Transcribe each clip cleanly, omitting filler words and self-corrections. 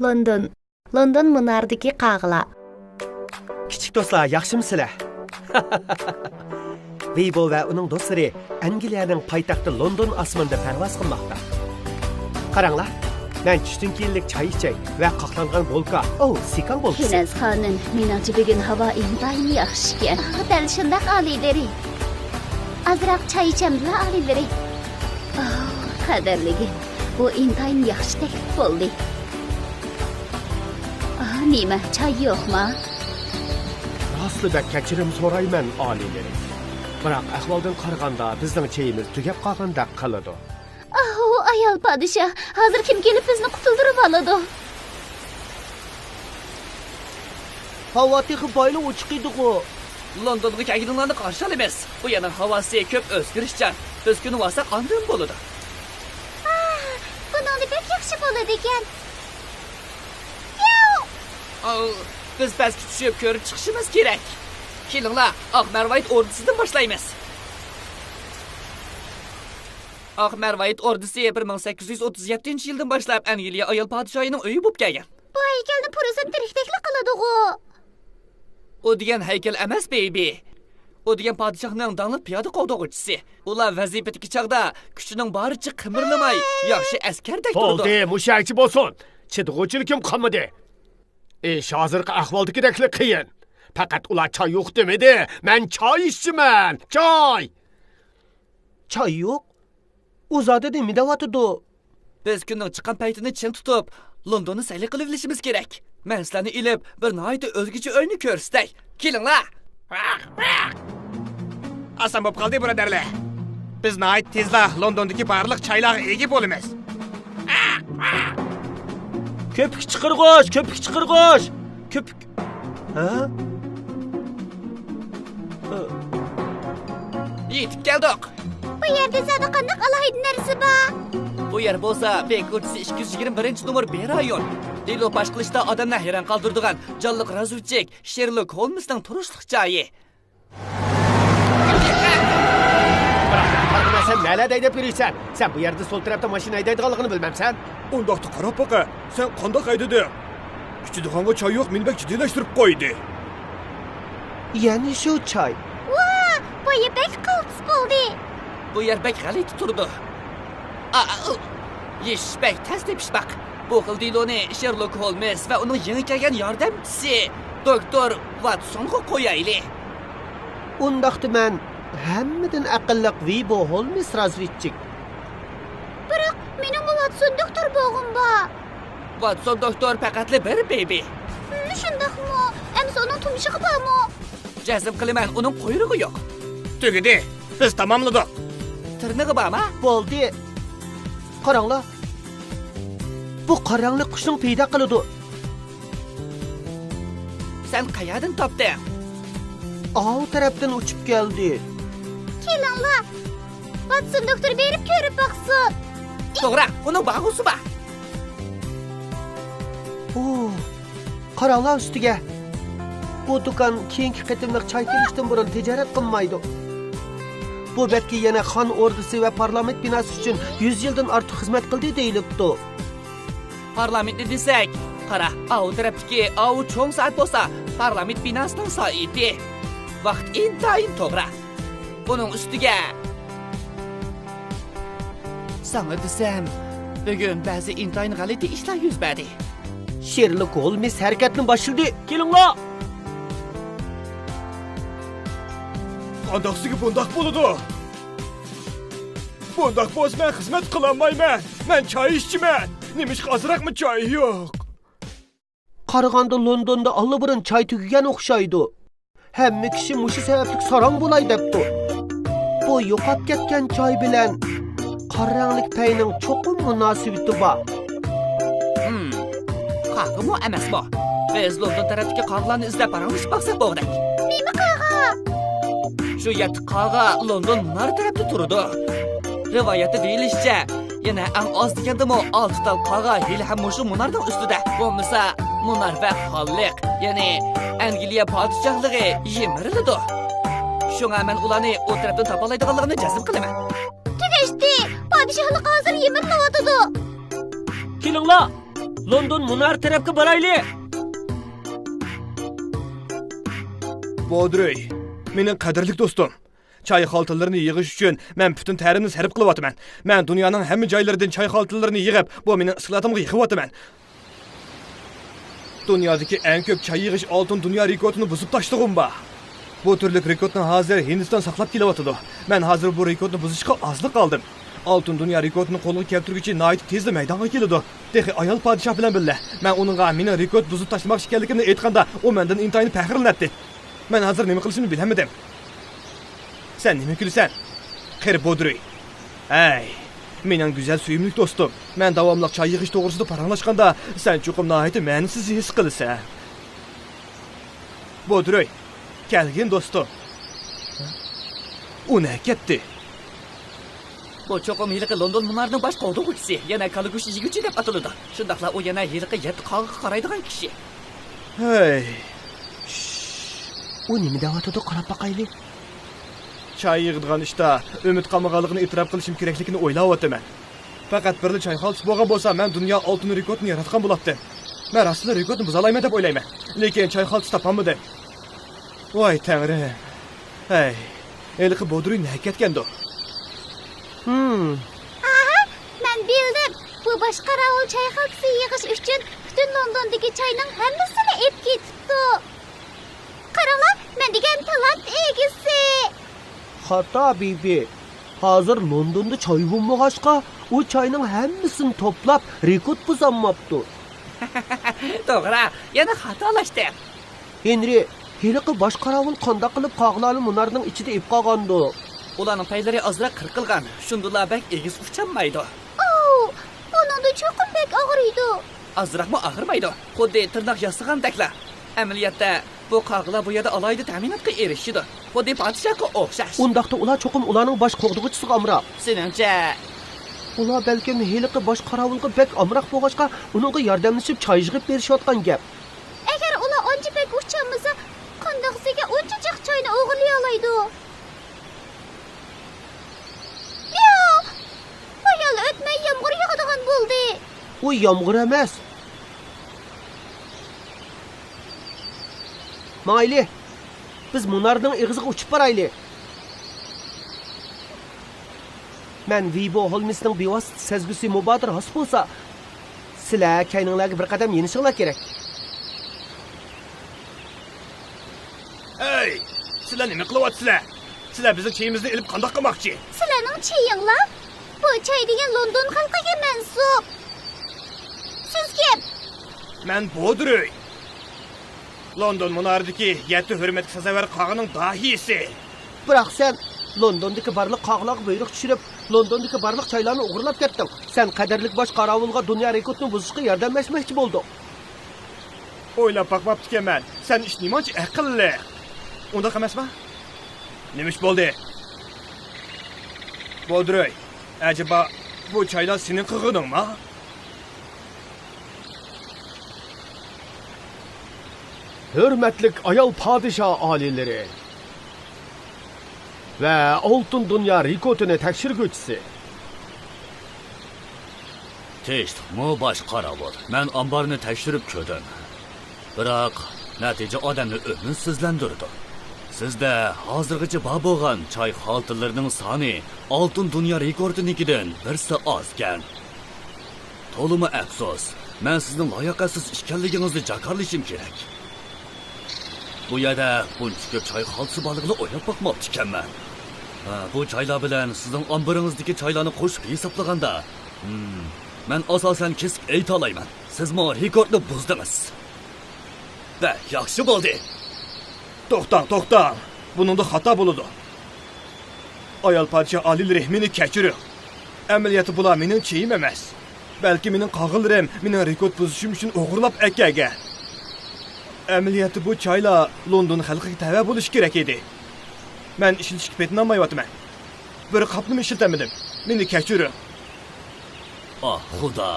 London Mınardaki qağla. Kichik do'stlar, yaxshimisizlar? Weibo va uning do'stlari Angliyaning poytaxti London osmonida parvoz qilmoqda. Qaranglar, men tushdan keyinlik choy ichay va qoqlangan bolka. Sikan bolkasi. Kiraz xonim, menimcha bugun havo intayin yaxshi ekan. Dal shundoq oliyleri. Azroq choy ichamdilar oliyleri. Qadrligim, bu intayin yaxshi taklif bo'ldi. Nima, choy yo'qmi? Aslida kechirim so'rayman oliyleri. Biroq ahvoldan qaraganda bizning chayimiz tugab qolgandek qiladi. Ayol podshoh, hozir kim kelib bizni qutuldirib oladi? Havo texi boyli o'chiqidi-ku. Londonga kelganlarni qarshi olamiz. Bu yana havosi ko'p o'zgarishchan. Biz kuni bo'lsa qanday bo'ladi? Bundan pek yaxshi bo'ladi ekan. Biz pastga tushib ko'rib chiqishimiz kerak. Kelinglar, Oq Marvayt ordusidan boshlaymiz. Oq Marvayt ordusi 1837-yildan boshlab Angliya ayol podshohining uyi bo'lib kelgan. Bu haykalni purasini tiriklikli qiladi-ku. O degan haykal emas, baby. O degan podshohning danliq piyoda qovdog'uchisi. Ular vazifadagi chaqda kuchining boricha qimirlamay, yaxshi askardek turdi. Bo'ldi, mushakchi bo'lsin. Chidg'uvchilikim qolmadi. Hozirgi ahvoldagidek qiyin. Faqat ular choy yo'q demadi. Men choy ichchiman. Choy. Choy yo'q. O'zada demidavotidi. Biz kunning chiqqan paytini chin tutib, Londonni sayli qilib olishimiz kerak. Men sizlarni ilib bir nihoyat o'zgacha o'yni ko'rsatay. Kelinglar. Asan bo'lib qoldi, birodarlar. Biz nihoyat tezda Londondagi barliq choylarga ega bo'lamiz. Köpük chiqirg'och. Köpük. Yetib keldik. Bu yerda zada qandoq alohida narsa bor? Bu yer bo'lsa, Beko'chisi 221-numar B-rayon. Delo bash qilishda odamni hayron qoldiradigan jonliq razvedchik Sherlock Holmesning turishliq joyi. Sen neler haydab yuribsan? Sen bu yerda sol tarafda mashina haydaydiganligini bilmamsan? Undaqda qarab baqa. Sen qanday haydading? Kichikxonga choy yo'q, meni bak jiddiylashtırib qo'ydi. Ya'ni shu choy. Bu yer bek qiltis bo'ldi. Bu yer bek g'alati turdi. Yeshbek tez tepishbaq. Bu xil Diloni Sherlock Holmes va uning yangi kelgan yordamchisi doktor Watsonga qo'yaylik. Undaqda men hammadan aqlliq Weibo Holmes razvedchik. Biroq mening Watson doktor bo'g'im bor. Watson doktor faqatli bir baby. Shundaqmi? Ammo uning tumshug'i bormi? Jazm qilaman, uning quyrug'i yo'q. Tugidi. Biz tamomladik. Tirnig'i bormi? Bo'ldi. Qaranglar. Bu qarangliq qushning paydo qiladi. Sen qayerdan topding? Av tarafdan uchib keldi. Kelinglar. Watson doktor berib ko'rib baqsin. To'g'ri, uning bag'usi bor. Qaranglar ustiga. Bu do'kon keyingi qatimliq choy kelishdan burun tijorat qilmaydi. Bu betki yana xon ordusi va parlament binosi uchun 100 yildan ortiq xizmat qildi deyilibdi. Parlamentni desak, qara, av tarafdagi av cho'ng soat bo'lsa, parlament binosining soati. Vaqt intayin to'g'ri. Buning ustiga sana desam, bugun ba'zi intayin g'alati ishlar yuz berdi. Sherlock Holmes harakatni boshladi. Kelinglar. Qandaqsiga bundaq bo'ladi. Bundaq bo'lsa men xizmat qilolmayman. Men choy ichchiman. Nimish ozroqmi choy yo'q. Qaraganda Londonda allaburun choy tugagan o'xshaydi. Hamma kishi mushi sababli sarong bo'lay debdi. Bu yo'qab ketgan choy bilan qarangliq payning cho'qim munosabati bor. Qaqimi emasmi? Biz London tarafdagi qog'larni izlab boramiz, baqsa bo'ldi. Nima qog'a? Shu yerda qog'a London munar tarafda turdi. Rivoyatda deyilishicha, yana eng oz degandimi 6 tal qog'a hali ham shu munarning ustida. Bo'lmasa, munar va xolliq, ya'ni Angliya podshohligi yemiriladi. Shunga men ularni o tarafdan topalaydiganligini jazm qilaman. Tugashdi. Podshohlik hozir yemiriladi. Kelinglar. London Munar tarafga boraylik. Bodroy, mening qadrli do'stim. Çay xaltalarını yığış üçün mən bütün tərimni sərf qılıb atıman. Mən dünyanın həmin joylaridan çay xaltalarını yığıb, bu mening iskalatimga yığıb atıman. Dünyadagi eng ko'p çay yığış oltin dunyo rekordini buzib tashlag'im ba. Bu turlik rekordni hozir Hindiston saqlab kelyapti. Men hozir bu rekordni buzishga ozlik qoldim. Oltin dunyo rekordini qo'lga keltiruvchi Night tezda maydonga keladi. Texi ayol podshoh bilan birga. Men uningga meni rekord buzib tashlamoqchi ekanligimni aytganda, u mendan intayin faxrlanadi. Men hozir nima qilishimni bilmadim. Sen nima kulasan? Xeyr Bodroy. Ay, mening go'zal suyimli do'stim. Men davomli choy yig'ish to'g'risida paranglashganda, sen chuqur nihoyatda ma'nisiz his qilasan. Bodroy, kelgin do'stim. U ne ketdi? Bu cho'qim yiliqi London Munarning bosh qovdug'uchisi, yana Kaligush yiguvchi deb ataladi. Shundaqla u yana yiliqi 7 qog'iga qaraydigan kishi. Hey, U nima deyotdi, qarab baqaylik. choy yig'digan ishda umid qolmaganligini e'tirof qilishim kerakligini o'ylab o'taman. Faqat birli choy xaltasi bo'lgan bo'lsa, men dunyo oltin rekordini yaratgan bo'lardim. Men aslida rekordni buza olmayman deb o'ylayman. Lekin choy xaltasi topolmadim. Voy Tangrim. Hey, eliqi Bodroy ne ketgandi? Aha, men bildim. Bu boshqa ravul çay xaltasi yig'ish uchun butun Londondagi choyning hammasini ep ketibdi. Qaranglar, men degan talant egisi. Hatta bibi, hozir Londonda choy bo'lmag'achqa, u choyning hammasini to'plab rekord buzolmabdi. To'g'ri, yana xatolashdi. Henry, heliqi boshqaravul qanday qilib qog'larni Munarning ichida ib qolgandi? Ularning paylari ozroq qirqilgan. Shundala bak egiz ucholmaydi. Buningda cho'qim bek og'riydi. Azroqmi og'irmaydi. Xuddi tirnoq yasig'andakla. Amaliyotda bu qog'lar bu yerda alayda ta'minotga erishdi. Xuddi podshohga o'xshash. Undaqda ular cho'qim ularning bosh qo'g'dug'ichisiga amroq. Seningcha, Ular balkim heliqi boshqaravulga bek amroq bo'lg'achqa, uningga yordamlashib choy yig'ib berishayotgan gap. Agar ular ancha bek uchamasa, qandoqsiga uncha jiq choyni o'g'irlay oladi. Yo'q. Bu yil o'tmay yomg'ir yog'adigan bo'ldi. U yomg'ir emas. Mayli, biz Munarning ig'ziga uchib boraylik. Men Vibo Holmesning bevosita sezgusi Mubodir has bo'lsa, sizlar kayninglarga bir qadam yenishinglar kerak. Hey, sizlar nima qilyapsizlar? Sizlar bizning chayimizni ilib qandoq qilmoqchi? Sizlarning chayinglar bu chay degan London xalqiga mansub. Siz kim? Men Bodroy. London Munardagi 7 hurmatga sazovor qog'ining dohiysi. Biroq sen Londondagi barliq qog'larga buyruq tushirib, Londondagi barliq choylarni o'g'irlab ketding. Sen qadrlik bosh qorovulga dunyo rekordini buzishga yordamlashmoqchi bo'lding. O'ylab boqmabdi-kan. Sen ish nimachi aqlli? Unda emasmi? Nima ish bo'ldi? Bodroy, acaba bu choylar sening qig'iningmi? Hürmetlik ayol padişah alileri ve oltin dünya rekordunu tekşirgüçsi. Teşt, mu baş qaravul. Men ambarını tekşirip ködüm. Biroq, natija odamni ümidsizlantirdi. Sizda hozirgacha bor bo'lgan choy xaltalarining soni oltin dunyo rekordinikidan birsi ozgan. To'limi afsus, men sizning layoqatsiz ekanligingizni jakarlashim kerak. Bu yerda buncha ko'p choy xaltasi borligini o'ylab boqmoqchi ekanman. Bu choylar bilan sizning omboringizdagi choylarni qo'shib hisoblaganda, men asosan kesib ayta olmayman. Siz mo rekordni buzdingiz. Va yaxshi bo'ldi. To'xtang. Buningda xato bo'ladi. Ayol podshoh oliylari meni kechiring. Amaliyoti bular mening chiyim emas. Balki mening qog'illarim mening rekord buzishim uchun o'g'irlab akaga. Amaliyoti bu choylar London xalqiga tava bo'lish kerak edi. Men ishlatishga petnamayapman. Bir qopni ishlatamadim. Meni kechiring. Xudo.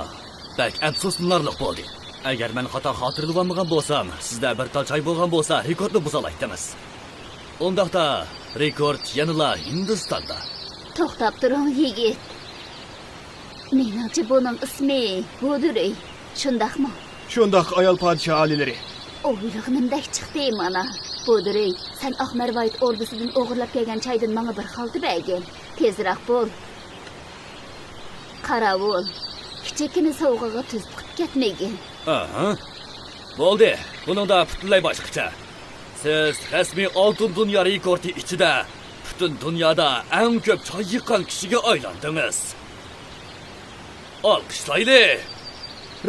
Bak afsuslanarli bo'ldi. Agar men xato xotirlaganmagan bo'lsam, sizda bir tal choy bo'lgan bo'lsa, rekordni buza olaytimiz. Undaqda rekord yanala Hindistonda. To'xtab turing yigit. Meningcha buning ismi Bodroy. Shundaqmi? Shundoq ayol podsho oliylari. O'ylig'imdek chiqdi mana. Bo'diray, sen Ahmarvoyt ordusidan o'g'irlab kelgan chaydan menga bir xalta bergin. Tezroq bo'l. Qaravul. Kichikini sovg'aga tuz tiqib ketmagin. Aha. Bo'ldi. Buningda butunlay boshqacha. Siz rasmiy oltin dunyo rekordi ichida butun dunyoda eng ko'p choy yiqqan kishiga aylandingiz. Olqishlaylik.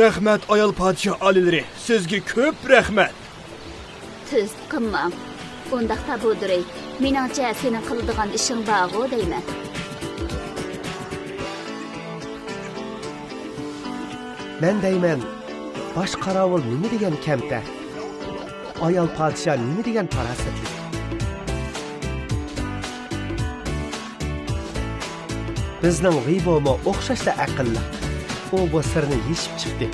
Rahmat ayol podsho oliylari. Sizga ko'p rahmat. Tuz tiqinma. Undaqda Bo'diray, meningcha sening qiladigan ishing bor deyman. Men deyman, bosh qorovul nima degan kamtar? Ayol podsho nima degan parasatli? Bizning g'iybomi o'xshashda aqlli. U bu sirni yechib chiqdi.